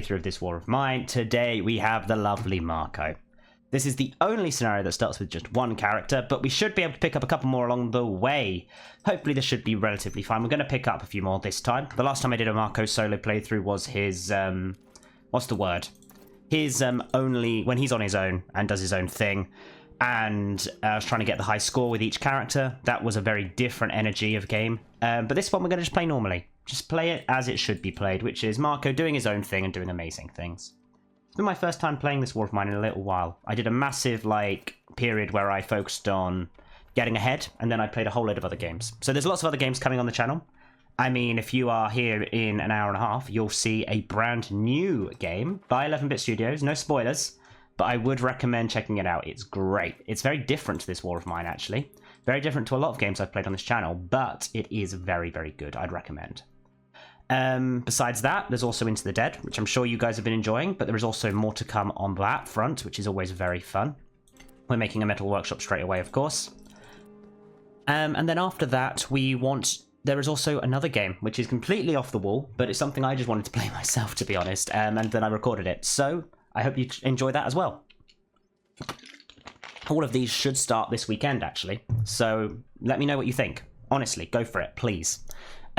playthrough of this war of mine. Today we have the lovely Marko. This is the only scenario that starts with just one character, but we should be able to pick up a couple more along the way. Hopefully this should be relatively fine. We're going to pick up a few more this time. The last time I did a Marko solo playthrough was his, what's the word? His only, when he's on his own and does his own thing. And I was trying to get the high score with each character. That was a very different energy of game. But this one we're going to just play normally. Just play it as it should be played, which is Marko doing his own thing and doing amazing things. It's been my first time playing this war of mine in a little while. I did a massive, period where I focused on getting ahead, and then I played a whole load of other games. So there's lots of other games coming on the channel. I mean, if you are here in an hour and a half, you'll see a brand new game by 11-Bit Studios. No spoilers, but I would recommend checking it out. It's great. It's very different to this war of mine, actually. Very different to a lot of games I've played on this channel, but it is very, very good. I'd recommend. Besides that, there's also Into the Dead, which I'm sure you guys have been enjoying, but there is also more to come on that front, which is always very fun. We're making a Metal Workshop straight away, of course. And then after that, there is also another game, which is completely off the wall, but it's something I just wanted to play myself, to be honest, and then I recorded it. So I hope you enjoy that as well. All of these should start this weekend, actually. So let me know what you think. Honestly, go for it, please.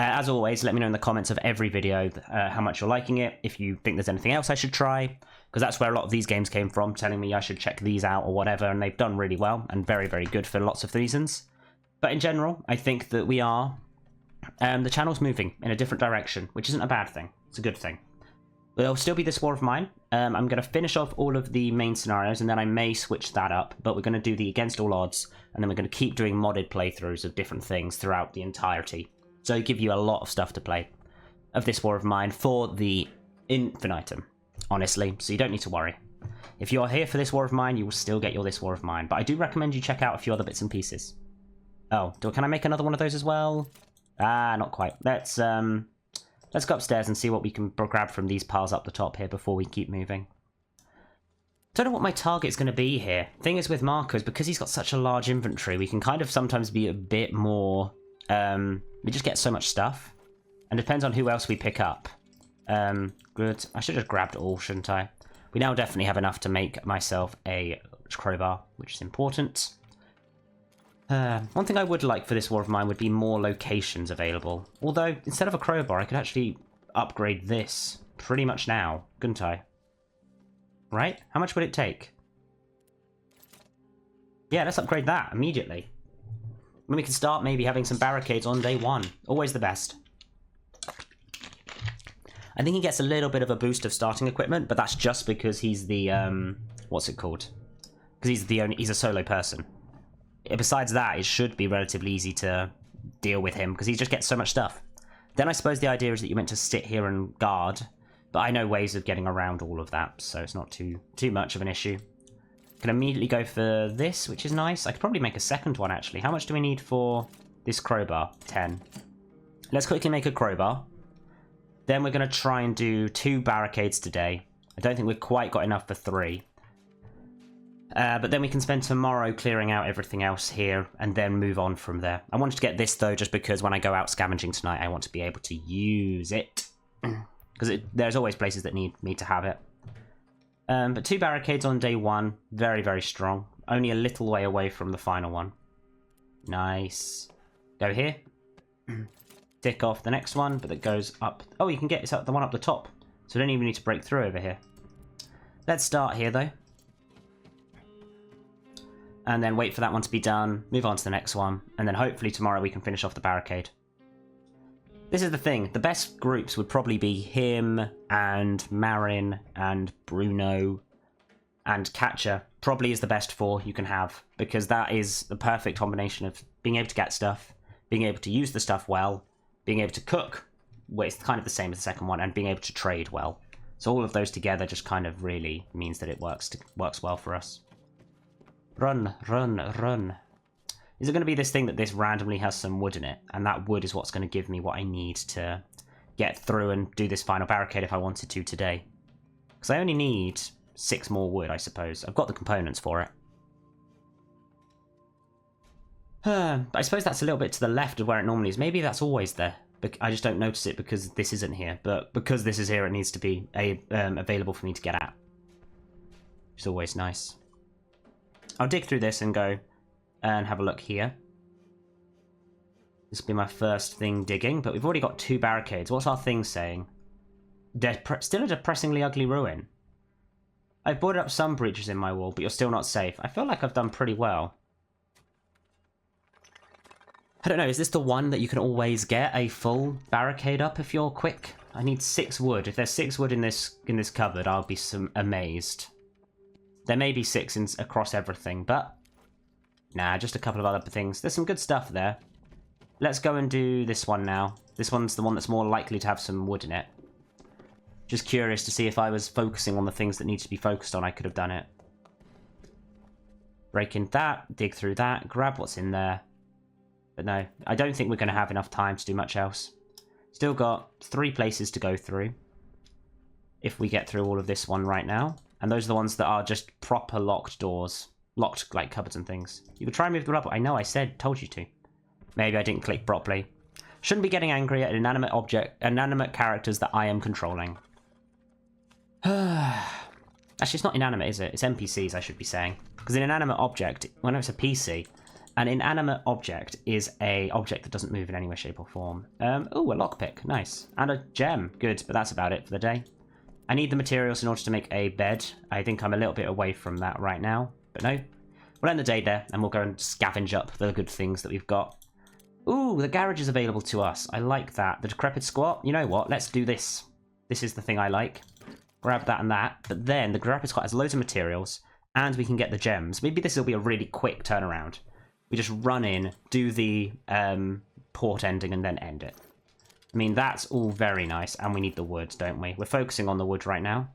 As always, let me know in the comments of every video how much you're liking it, if you think there's anything else I should try, because that's where a lot of these games came from, telling me I should check these out or whatever, and they've done really well, and very, very good for lots of reasons. But in general, I think that we are... the channel's moving in a different direction, which isn't a bad thing. It's a good thing. There'll still be this war of mine. I'm going to finish off all of the main scenarios, and then I may switch that up, but we're going to do the against all odds, and then we're going to keep doing modded playthroughs of different things throughout the entirety. So give you a lot of stuff to play of this war of mine for the infinitum, honestly, so you don't need to worry. If you're here for this war of mine, you will still get your this war of mine, but I do recommend you check out a few other bits and pieces. Oh, can I make another one of those as well? Ah, not quite. Let's go upstairs and see what we can grab from these piles up the top here before we keep moving. Don't know what my target's going to be here. Thing is with Marko is because he's got such a large inventory, we can kind of sometimes be a bit more... we just get so much stuff. And depends on who else we pick up. Good. I should have grabbed all, shouldn't I? We now definitely have enough to make myself a crowbar, which is important. One thing I would like for this war of mine would be more locations available. Although, instead of a crowbar, I could actually upgrade this pretty much now, couldn't I? Right? How much would it take? Yeah, let's upgrade that immediately. Then we can start maybe having some barricades on day one. Always the best. I think he gets a little bit of a boost of starting equipment, but that's just because he's the, what's it called? Because he's a solo person. Besides that, it should be relatively easy to deal with him, because he just gets so much stuff. Then I suppose the idea is that you're meant to sit here and guard, but I know ways of getting around all of that, so it's not too much of an issue. Can immediately go for this, which is nice. I could probably make a second one, actually. How much do we need for this crowbar? 10. Let's quickly make a crowbar. Then we're going to try and do 2 barricades today. I don't think we've quite got enough for 3. But then we can spend tomorrow clearing out everything else here, and then move on from there. I wanted to get this, though, just because when I go out scavenging tonight, I want to be able to use it. Because there's always places that need me to have it. But 2 barricades on day 1, very, very strong. Only a little way away from the final one. Nice. Go here. Tick off the next one, but it goes up. Oh, you can get the one up the top. So we don't even need to break through over here. Let's start here, though. And then wait for that one to be done. Move on to the next one. And then hopefully tomorrow we can finish off the barricade. This is the thing, the best groups would probably be him and Marin and Bruno and Catcher. Probably is the best 4 you can have, because that is the perfect combination of being able to get stuff, being able to use the stuff well, being able to cook, well, it's kind of the same as the second one, and being able to trade well. So all of those together just kind of really means that it works well for us. Run, run, run. Is it going to be this thing that this randomly has some wood in it? And that wood is what's going to give me what I need to get through and do this final barricade if I wanted to today. Because I only need 6 more wood, I suppose. I've got the components for it. I suppose that's a little bit to the left of where it normally is. Maybe that's always there. I just don't notice it because this isn't here. But because this is here, it needs to be available for me to get at. Which is always nice. I'll dig through this and go and have a look here. This will be my first thing digging, but we've already got 2 barricades. What's our thing saying? Still a depressingly ugly ruin. I've boarded up some breaches in my wall, but you're still not safe. I feel like I've done pretty well. I don't know, is this the one that you can always get a full barricade up if you're quick? I need 6 wood. If there's 6 wood in this cupboard, I'll be amazed. There may be 6 across everything, but nah, just a couple of other things. There's some good stuff there. Let's go and do this one now. This one's the one that's more likely to have some wood in it. Just curious to see if I was focusing on the things that need to be focused on, I could have done it. Break in that, dig through that, grab what's in there. But no, I don't think we're going to have enough time to do much else. Still got 3 places to go through. If we get through all of this one right now. And those are the ones that are just proper locked doors. Locked, like, cupboards and things. You could try and move the rubble. I know, I told you to. Maybe I didn't click properly. Shouldn't be getting angry at inanimate characters that I am controlling. Actually, it's not inanimate, is it? It's NPCs, I should be saying. Because an inanimate object, when it's a PC, an inanimate object is a object that doesn't move in any way, shape, or form. Oh, a lockpick. Nice. And a gem. Good, but that's about it for the day. I need the materials in order to make a bed. I think I'm a little bit away from that right now. But no. We'll end the day there, and we'll go and scavenge up the good things that we've got. Ooh, the garage is available to us. I like that. The decrepit squat. You know what? Let's do this. This is the thing I like. Grab that and that. But then the decrepit squat has loads of materials, and we can get the gems. Maybe this will be a really quick turnaround. We just run in, do the port ending, and then end it. I mean, that's all very nice, and we need the wood, don't we? We're focusing on the wood right now.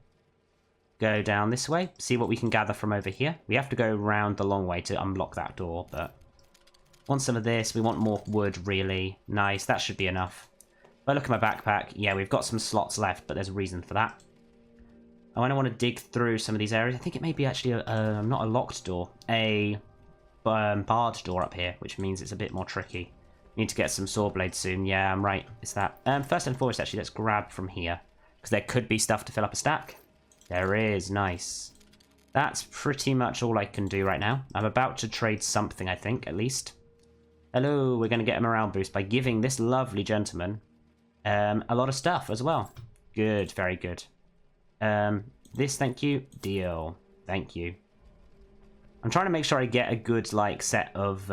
Go down this way, see what we can gather from over here. We have to go around the long way to unblock that door, but... want some of this. We want more wood, really. Nice, that should be enough. If I look at my backpack, yeah, we've got some slots left, but there's a reason for that. I want to dig through some of these areas. I think it may be actually not a locked door, a barred door up here, which means it's a bit more tricky. Need to get some saw blades soon. Yeah, I'm right. It's that. First and foremost, actually, let's grab from here, because there could be stuff to fill up a stack. There is. Nice. That's pretty much all I can do right now. I'm about to trade something, I think, at least. Hello, we're going to get a morale boost by giving this lovely gentleman a lot of stuff as well. Good, very good. This, thank you. Deal. Thank you. I'm trying to make sure I get a good, like, set of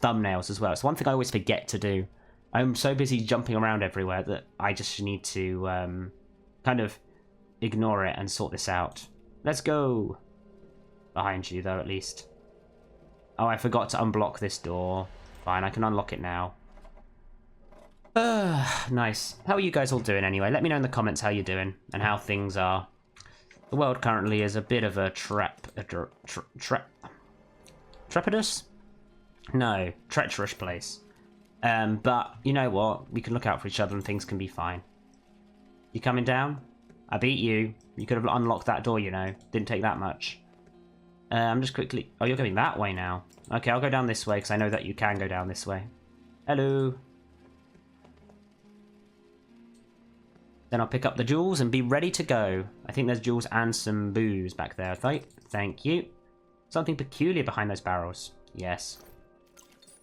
thumbnails as well. It's one thing I always forget to do. I'm so busy jumping around everywhere that I just need to kind of ignore it and sort this out. Let's go. Behind you, though, at least. Oh, I forgot to unblock this door. Fine, I can unlock it now. Nice. How are you guys all doing anyway? Let me know in the comments how you're doing and how things are. The world currently is a bit of a trepidous? No, treacherous place. But you know what? We can look out for each other and things can be fine. You coming down? I beat you. You could have unlocked that door, you know. Didn't take that much. I'm just quickly... oh, you're going that way now. Okay, I'll go down this way because I know that you can go down this way. Hello. Then I'll pick up the jewels and be ready to go. I think there's jewels and some booze back there. Thank you. Something peculiar behind those barrels. Yes.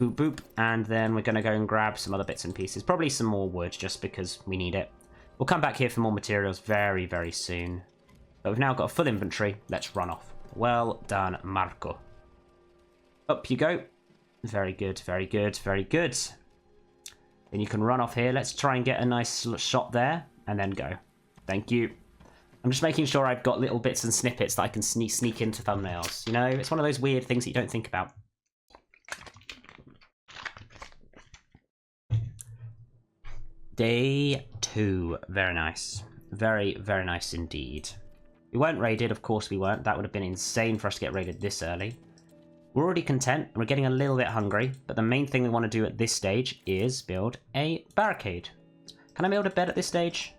Boop, boop. And then we're going to go and grab some other bits and pieces. Probably some more wood just because we need it. We'll come back here for more materials very, very soon. But we've now got a full inventory. Let's run off. Well done, Marko. Up you go. Very good, very good, very good. Then you can run off here. Let's try and get a nice shot there. And then go. Thank you. I'm just making sure I've got little bits and snippets that I can sneak into thumbnails. You know, it's one of those weird things that you don't think about. Day 2. Very nice. Very, very nice indeed. We weren't raided, of course we weren't. That would have been insane for us to get raided this early. We're already content, and we're getting a little bit hungry, but the main thing we want to do at this stage is build a barricade. Can I build a bed at this stage?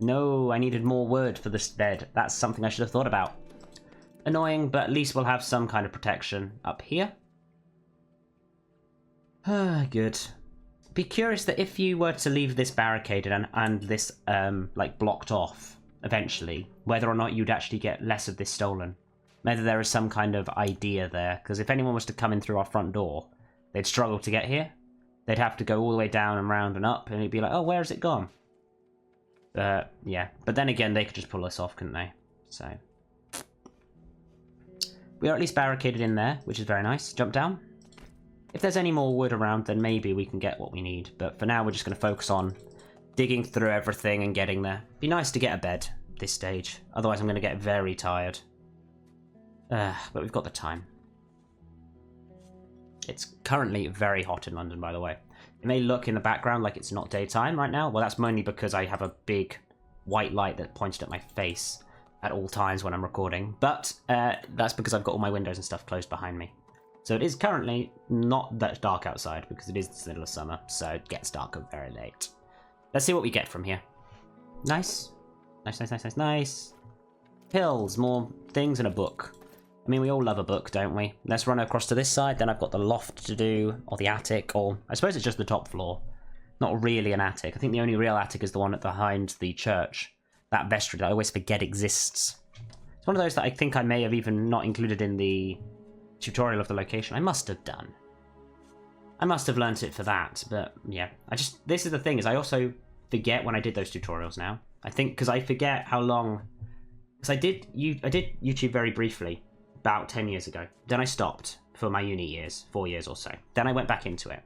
No, I needed more wood for this bed. That's something I should have thought about. Annoying, but at least we'll have some kind of protection up here. Good. be curious that if you were to leave this barricaded and this like blocked off eventually, whether or not you'd actually get less of this stolen. Whether there is some kind of idea there, because if anyone was to come in through our front door, they'd struggle to get here. They'd have to go all the way down and round and up, and it'd be like, oh, where has it gone? Yeah, but then again, they could just pull us off, couldn't they? So we are at least barricaded in there, which is very nice. Jump down. If there's any more wood around, then maybe we can get what we need. But for now, we're just going to focus on digging through everything and getting there. Be nice to get a bed at this stage. Otherwise, I'm going to get very tired. But we've got the time. It's currently very hot in London, by the way. It may look in the background like it's not daytime right now. Well, that's mainly because I have a big white light that pointed at my face at all times when I'm recording. But that's because I've got all my windows and stuff closed behind me. So it is currently not that dark outside because it is the middle of summer, so it gets darker very late. Let's see what we get from here. Nice. Nice, nice, nice, nice, nice. Pills, more things, and a book. I mean, we all love a book, don't we? Let's run across to this side, then I've got the loft to do, or the attic, or I suppose it's just the top floor. Not really an attic. I think the only real attic is the one behind the church. That vestry that I always forget exists. It's one of those that I think I may have even not included in the tutorial of the location. I must have done. I must have learnt it for that, but yeah. This is the thing, is I also forget when I did those tutorials now. I think, because I forget how long... Because I did YouTube very briefly, about 10 years ago. Then I stopped for my uni years, 4 years or so. Then I went back into it.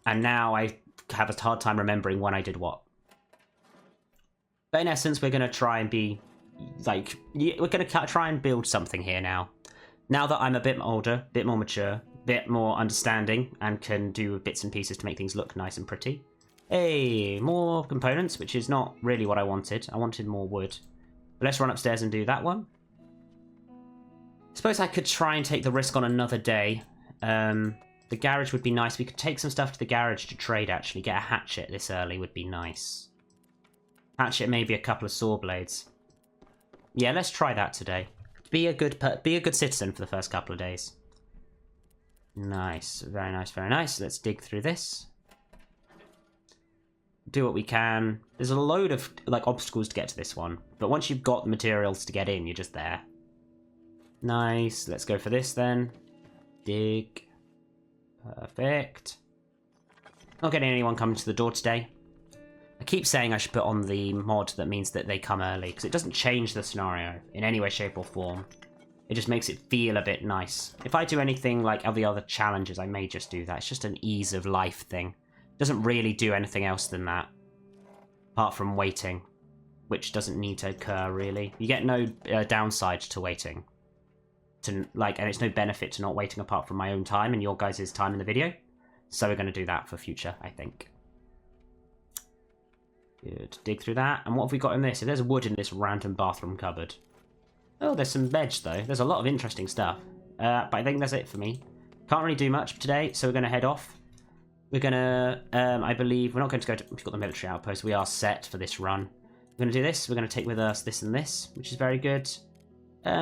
And now I have a hard time remembering when I did what. But in essence, we're going to try and be, like, we're going to try and build something here now. Now that I'm a bit older, a bit more mature, a bit more understanding, and can do bits and pieces to make things look nice and pretty. Hey, more components, which is not really what I wanted. I wanted more wood. But let's run upstairs and do that one. Suppose I could try and take the risk on another day. The garage would be nice. We could take some stuff to the garage to trade, actually. Get a hatchet this early would be nice. Hatchet, maybe a couple of saw blades. Yeah, let's try that today. Be a good citizen for the first couple of days. Nice. Very nice, very nice. Let's dig through this. Do what we can. There's a load of like obstacles to get to this one. But once you've got the materials to get in, you're just there. Nice. Let's go for this then. Dig. Perfect. Not getting anyone coming to the door today. I keep saying I should put on the mod that means that they come early, because it doesn't change the scenario in any way, shape or form. It just makes it feel a bit nice. If I do anything like the other challenges, I may just do that. It's just an ease of life thing. It doesn't really do anything else than that. Apart from waiting, which doesn't need to occur, really. You get no downside to waiting. And it's no benefit to not waiting apart from my own time and your guys' time in the video. So we're going to do that for future, I think. Good. Dig through that. And what have we got in this? If there's wood in this random bathroom cupboard. Oh, there's some veg, though. There's a lot of interesting stuff. But I think that's it for me. Can't really do much today, so we're going to head off. We're going to, I believe, we're not going to go to... We've got the military outpost. We are set for this run. We're going to do this. We're going to take with us this and this, which is very good.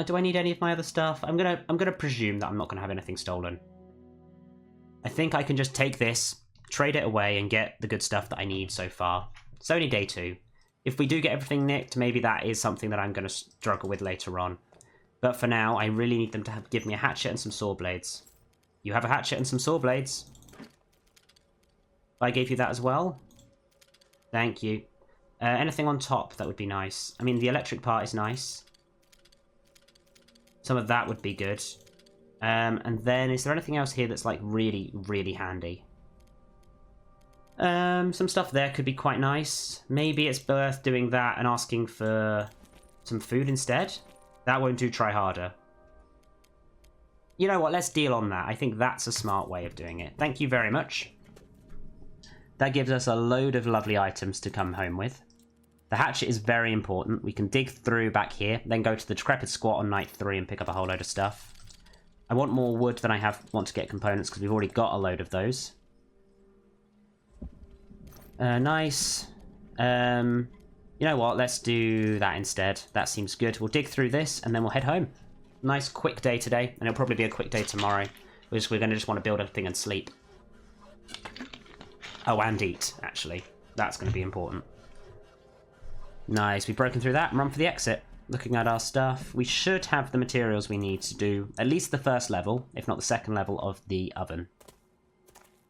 Do I need any of my other stuff? I'm gonna presume that I'm not going to have anything stolen. I think I can just take this, trade it away, and get the good stuff that I need so far. It's only day 2. If we do get everything nicked, maybe that is something that I'm going to struggle with later on. But for now, I really need them to give me a hatchet and some saw blades. You have a hatchet and some saw blades. I gave you that as well. Thank you. Anything on top, that would be nice. I mean, the electric part is nice. Some of that would be good. And then, is there anything else here that's like really, really handy? Some stuff there could be quite nice. Maybe it's worth doing that and asking for some food instead. That won't do try harder. You know what, let's deal on that. I think that's a smart way of doing it. Thank you very much. That gives us a load of lovely items to come home with. The hatchet is very important. We can dig through back here, then go to the decrepit squat on night 3 and pick up a whole load of stuff. I want more wood than I want to get components because we've already got a load of those. Nice. You know what? Let's do that instead. That seems good. We'll dig through this and then we'll head home. Nice quick day today, and it'll probably be a quick day tomorrow. We're going to just want to build everything and sleep. Oh, and eat, actually. That's going to be important. Nice, we've broken through that and run for the exit. Looking at our stuff, we should have the materials we need to do at least the first level, if not the second level of the oven.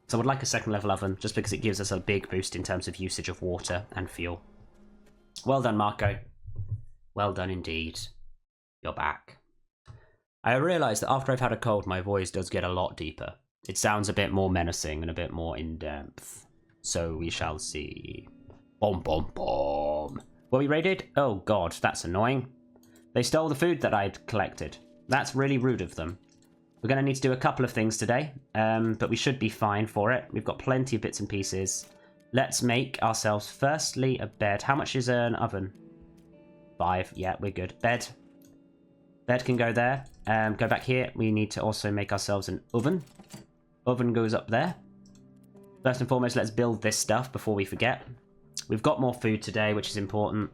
So I would like a second level oven, just because it gives us a big boost in terms of usage of water and fuel. Well done, Marko. Well done indeed. You're back. I realise that after I've had a cold, my voice does get a lot deeper. It sounds a bit more menacing and a bit more in-depth. So we shall see. Bom bom bom. Were we raided? Oh god, that's annoying. They stole the food that I'd collected. That's really rude of them. We're going to need to do a couple of things today, but we should be fine for it. We've got plenty of bits and pieces. Let's make ourselves, firstly, a bed. How much is an oven? 5. Yeah, we're good. Bed. Bed can go there. Go back here. We need to also make ourselves an oven. Oven goes up there. First and foremost, let's build this stuff before we forget. We've got more food today, which is important.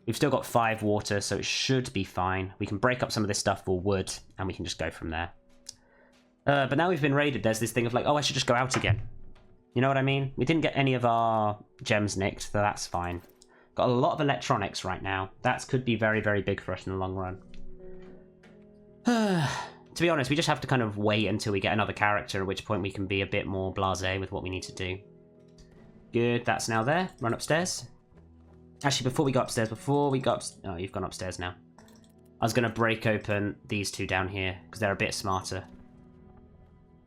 We've still got 5 water, so it should be fine. We can break up some of this stuff for wood, and we can just go from there. But now we've been raided, there's this thing of like, oh, I should just go out again. You know what I mean? We didn't get any of our gems nicked, so that's fine. Got a lot of electronics right now. That could be very, very big for us in the long run. To be honest, we just have to kind of wait until we get another character, at which point we can be a bit more blasé with what we need to do. Good, that's now there. Run upstairs. Actually, before we go upstairs, oh, you've gone upstairs now. I was going to break open these two down here, because they're a bit smarter.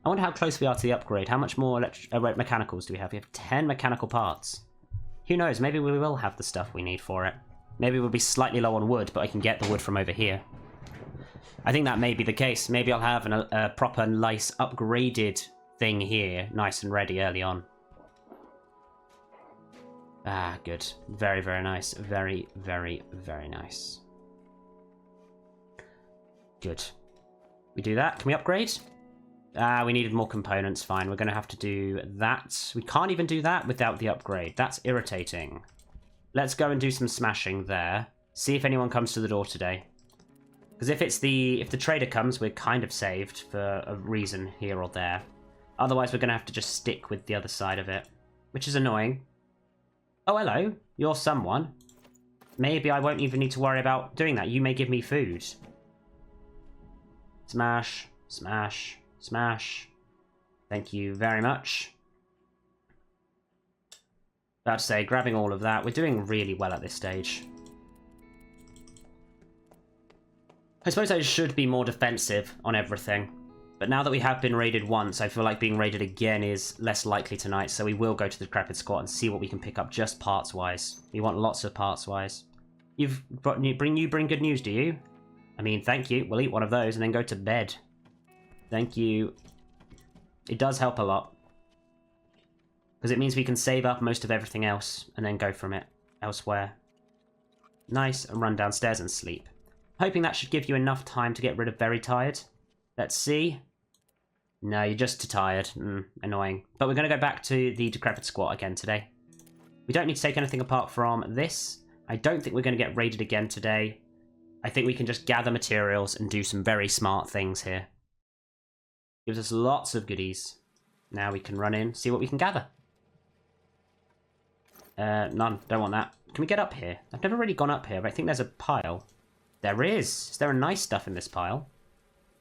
I wonder how close we are to the upgrade. How much more mechanicals do we have? We have 10 mechanical parts. Who knows? Maybe we will have the stuff we need for it. Maybe we'll be slightly low on wood, but I can get the wood from over here. I think that may be the case. Maybe I'll have a proper, nice, upgraded thing here, nice and ready early on. Ah, good. Very, very nice. Very, very, very nice. Good. We do that. Can we upgrade? Ah, we needed more components. Fine. We're going to have to do that. We can't even do that without the upgrade. That's irritating. Let's go and do some smashing there. See if anyone comes to the door today. Because if the trader comes, we're kind of saved for a reason here or there. Otherwise, we're going to have to just stick with the other side of it, which is annoying. Oh, hello. You're someone. Maybe I won't even need to worry about doing that. You may give me food. Smash, smash, smash. Thank you very much. About to say, grabbing all of that. We're doing really well at this stage. I suppose I should be more defensive on everything. But now that we have been raided once, I feel like being raided again is less likely tonight, so we will go to the decrepit squat and see what we can pick up just parts-wise. We want lots of parts-wise. You bring good news, do you? I mean, thank you. We'll eat one of those and then go to bed. Thank you. It does help a lot. Because it means we can save up most of everything else and then go from it elsewhere. Nice, and run downstairs and sleep. Hoping that should give you enough time to get rid of very tired. Let's see. No, you're just too tired. Annoying. But we're going to go back to the decrepit squat again today. We don't need to take anything apart from this. I don't think we're going to get raided again today. I think we can just gather materials and do some very smart things here. Gives us lots of goodies. Now we can run in, see what we can gather. None. Don't want that. Can we get up here? I've never really gone up here, but I think there's a pile. There is. Is there a nice stuff in this pile?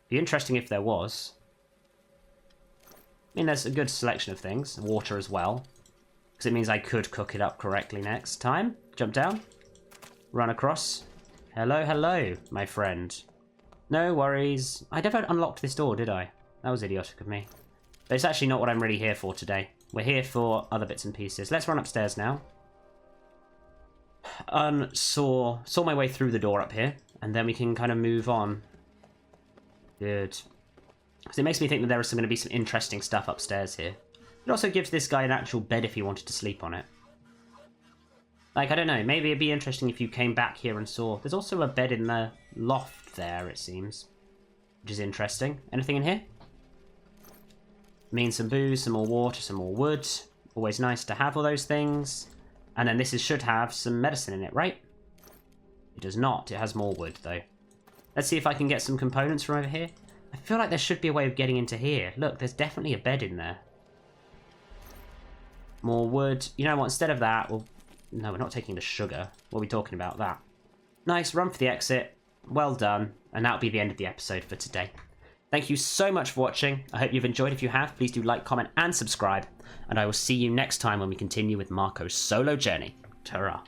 Be interesting if there was. I mean, there's a good selection of things. Water as well. Because it means I could cook it up correctly next time. Jump down. Run across. Hello, hello, my friend. No worries. I never unlocked this door, did I? That was idiotic of me. But it's actually not what I'm really here for today. We're here for other bits and pieces. Let's run upstairs now. Saw my way through the door up here. And then we can kind of move on. Good. Because it makes me think that there is going to be some interesting stuff upstairs here. It also gives this guy an actual bed if he wanted to sleep on it. Like, I don't know, maybe it'd be interesting if you came back here and saw... There's also a bed in the loft there, it seems. Which is interesting. Anything in here? Mean some booze, some more water, some more wood. Always nice to have all those things. And then this should have some medicine in it, right? It does not. It has more wood, though. Let's see if I can get some components from over here. I feel like there should be a way of getting into here. Look, there's definitely a bed in there. More wood. You know what? Instead of that, well, no, we're not taking the sugar. What are we talking about that? Nice, run for the exit. Well done. And that'll be the end of the episode for today. Thank you so much for watching. I hope you've enjoyed. If you have, please do like, comment, and subscribe. And I will see you next time when we continue with Marko's solo journey. Ta-ra.